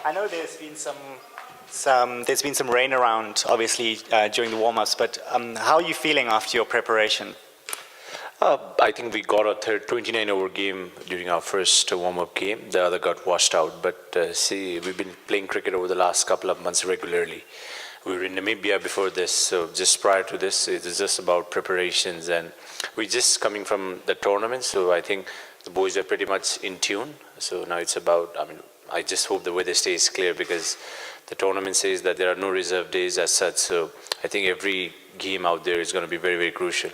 I know there's been some rain around, obviously, during the warm-ups, but how are you feeling after your preparation? I think we got a 29-over game during our first warm-up game. The other got washed out. But we've been playing cricket over the last couple of months regularly. We were in Namibia before this, so just prior to this, it was just about preparations. And we're just coming from the tournament, so I think the boys are pretty much in tune. So now it's about, I just hope the weather stays clear, because the tournament says that there are no reserve days as such. So I think every game out there is going to be very, very crucial.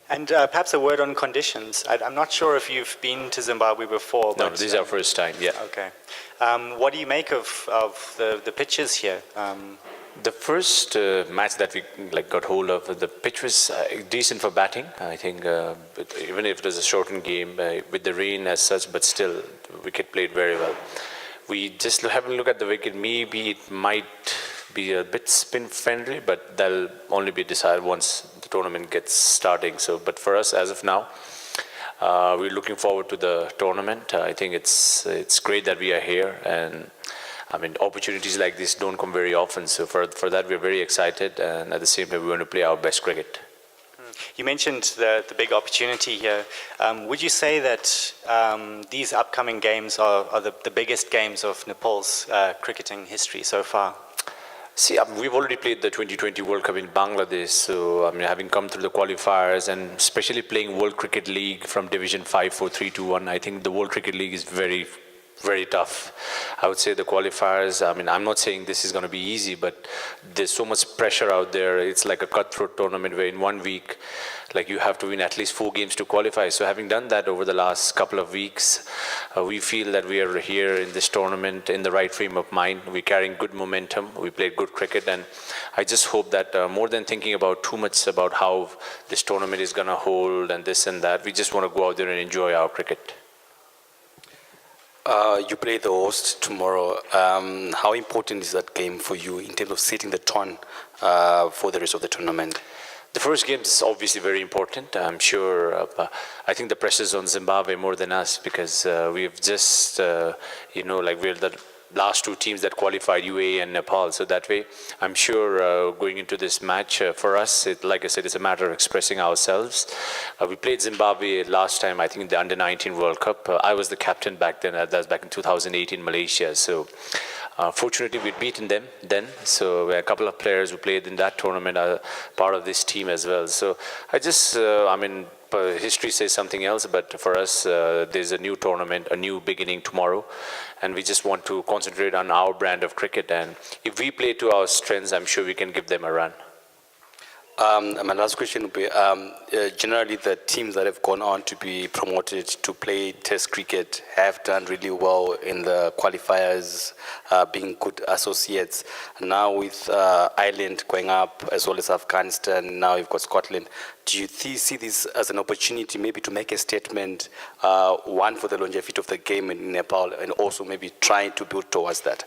And perhaps a word on conditions. I'm not sure if you've been to Zimbabwe before. No, this is our first time, yeah. Okay. What do you make of the pitches here? The first match that we got hold of, the pitch was decent for batting. I think even if it was a shortened game, with the rain as such, but still, the wicket played very well. We just have a look at the wicket. Maybe it might be a bit spin friendly, but that'll only be decided once the tournament gets starting. So, but for us, as of now, we're looking forward to the tournament. I think it's great that we are here, and opportunities like this don't come very often. So for that, we're very excited, and at the same time, we want to play our best cricket. You mentioned the big opportunity here. Would you say that these upcoming games are the biggest games of Nepal's cricketing history so far? See, we've already played the 2020 World Cup in Bangladesh, so having come through the qualifiers and especially playing World Cricket League from Division 5, 4, 3, 2, 1, I think the World Cricket League is very, very tough. I would say the qualifiers, I'm not saying this is going to be easy, but there's so much pressure out there. It's like a cutthroat tournament where in 1 week, you have to win at least 4 games to qualify. So having done that over the last couple of weeks, we feel that we are here in this tournament in the right frame of mind. We're carrying good momentum. We played good cricket, and I just hope that more than thinking about too much about how this tournament is going to hold and this and that, we just want to go out there and enjoy our cricket. You play the host tomorrow. How important is that game for you in terms of setting the tone for the rest of the tournament? The first game is obviously very important. I'm sure, I think the pressure is on Zimbabwe more than us, because we've just, we're the last 2 teams that qualified, UAE and Nepal. So that way, I'm sure going into this match for us, like I said, it's a matter of expressing ourselves. We played Zimbabwe last time, I think, in the Under-19 World Cup. I was the captain back then. That was back in 2018 Malaysia. So fortunately, we'd beaten them then. So a couple of players who played in that tournament are part of this team as well. So I just, history says something else, but for us, there's a new tournament, a new beginning tomorrow, and we just want to concentrate on our brand of cricket. And if we play to our strengths, I'm sure we can give them a run. My last question would be, generally the teams that have gone on to be promoted to play Test cricket have done really well in the qualifiers, being good associates. Now with Ireland going up, as well as Afghanistan, now you've got Scotland. Do you see this as an opportunity maybe to make a statement, one for the longevity of the game in Nepal, and also maybe trying to build towards that?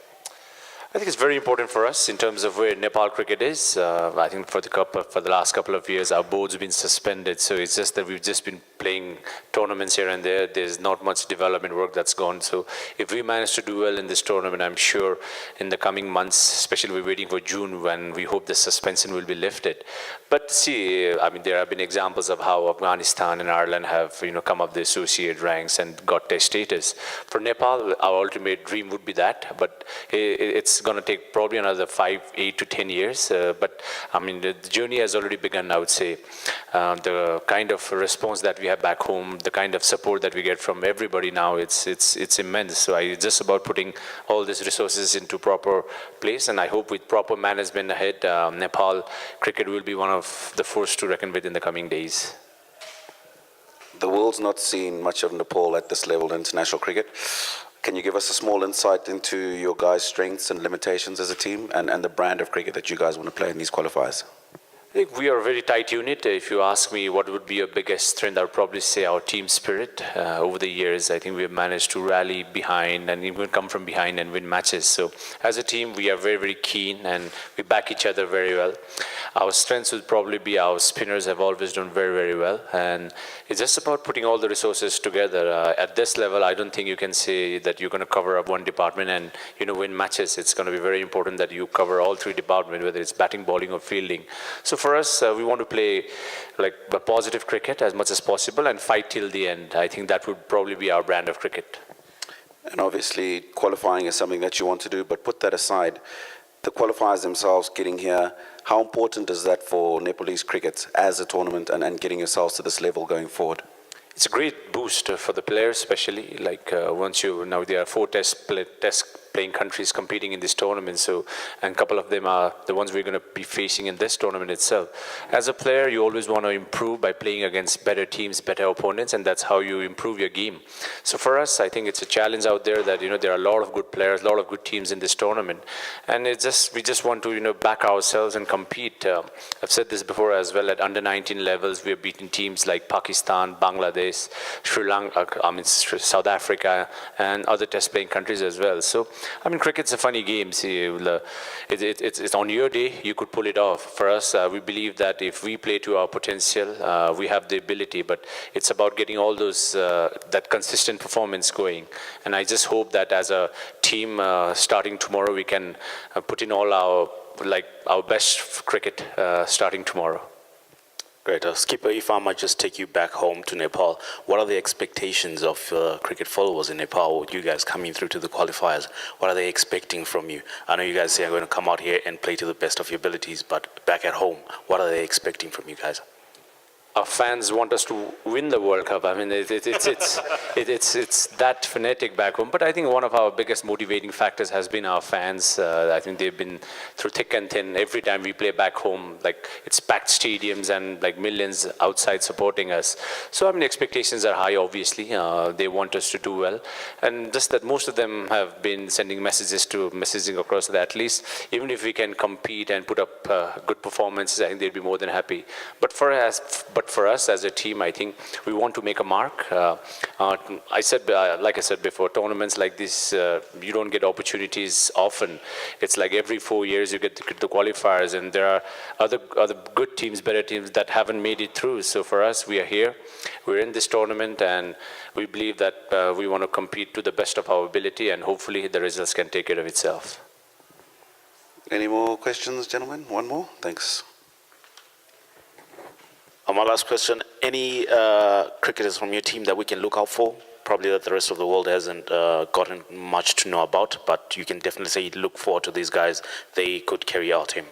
I think it's very important for us in terms of where Nepal cricket is. I think for the last couple of years, our board's been suspended. So it's just that we've just been playing tournaments here and there. There's not much development work that's gone. So if we manage to do well in this tournament, I'm sure in the coming months, especially we're waiting for June when we hope the suspension will be lifted. But see, there have been examples of how Afghanistan and Ireland have, come up the associate ranks and got their status. For Nepal, our ultimate dream would be that, but it's going to take probably another 8 to 10 years. But the journey has already begun, I would say. The kind of response that we have back home, the kind of support that we get from everybody now, it's immense. So it's just about putting all these resources into proper place, and I hope with proper management ahead, Nepal cricket will be one of the force to reckon with in the coming days. The world's not seen much of Nepal at this level in international cricket. Can you give us a small insight into your guys' strengths and limitations as a team, and the brand of cricket that you guys want to play in these qualifiers? I think we are a very tight unit. If you ask me what would be your biggest strength, I would probably say our team spirit. Over the years, I think we have managed to rally behind and even come from behind and win matches. So as a team, we are very, very keen, and we back each other very well. Our strengths would probably be our spinners have always done very, very well. And it's just about putting all the resources together. At this level, I don't think you can say that you're going to cover up one department and, win matches. It's going to be very important that you cover all three departments, whether it's batting, bowling, or fielding. So for us, we want to play like a positive cricket as much as possible and fight till the end. I think that would probably be our brand of cricket. And obviously, qualifying is something that you want to do, but put that aside. The qualifiers themselves getting here, how important is that for Nepalese cricket as a tournament and getting yourselves to this level going forward? It's a great boost for the players, especially like now there are 4 test playing countries competing in this tournament. So, and a couple of them are the ones we're going to be facing in this tournament itself. As a player, you always want to improve by playing against better teams, better opponents, and that's how you improve your game. So for us, I think it's a challenge out there that there are a lot of good players, a lot of good teams in this tournament, and we just want to back ourselves and compete. I've said this before as well. At under 19 levels, we have beaten teams like Pakistan, Bangladesh, Sri Lanka, South Africa, and other test playing countries as well. So cricket's a funny game. See, it's on your day, you could pull it off. For us, we believe that if we play to our potential, we have the ability, but it's about getting all those, that consistent performance going. And I just hope that as a team, starting tomorrow, we can put in all our best cricket starting tomorrow. Great. Skipper, if I might just take you back home to Nepal, what are the expectations of cricket followers in Nepal, you guys coming through to the qualifiers? What are they expecting from you? I know you guys say I'm going to come out here and play to the best of your abilities, but back at home, what are they expecting from you guys? Our fans want us to win the World Cup. It's that fanatic back home. But I think one of our biggest motivating factors has been our fans. I think they've been through thick and thin. Every time we play back home, it's packed stadiums and millions outside supporting us. So the expectations are high. Obviously, they want us to do well, and just that most of them have been sending messaging across that at least even if we can compete and put up good performances, I think they'd be more than happy. But for us as a team, I think we want to make a mark. Like I said before, tournaments like this, you don't get opportunities often. It's like every 4 years you get the qualifiers, and there are other good teams, better teams that haven't made it through. So for us, we are here, we're in this tournament, and we believe that we want to compete to the best of our ability, and hopefully the results can take care of itself. Any more questions, gentlemen? One more? Thanks. My last question, any cricketers from your team that we can look out for? Probably that the rest of the world hasn't gotten much to know about, but you can definitely say look forward to these guys. They could carry our team.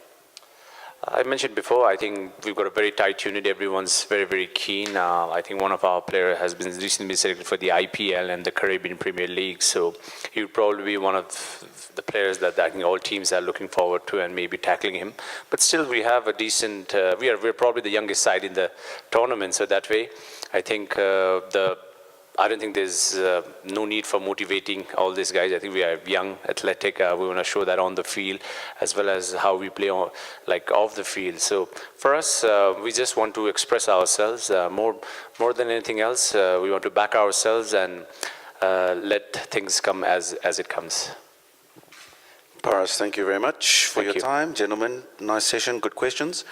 I mentioned before, I think we've got a very tight unit. Everyone's very, very keen. I think one of our players has been recently selected for the IPL and the Caribbean Premier League. So he would probably be one of the players that I think all teams are looking forward to and maybe tackling him. But still, we have a decent, we're probably the youngest side in the tournament. So that way, I think I don't think there's no need for motivating all these guys. I think we are young, athletic. We want to show that on the field as well as how we play off the field. So for us, we just want to express ourselves more than anything else. We want to back ourselves and let things come as it comes. Paras, thank you very much for your time. Gentlemen, nice session, good questions.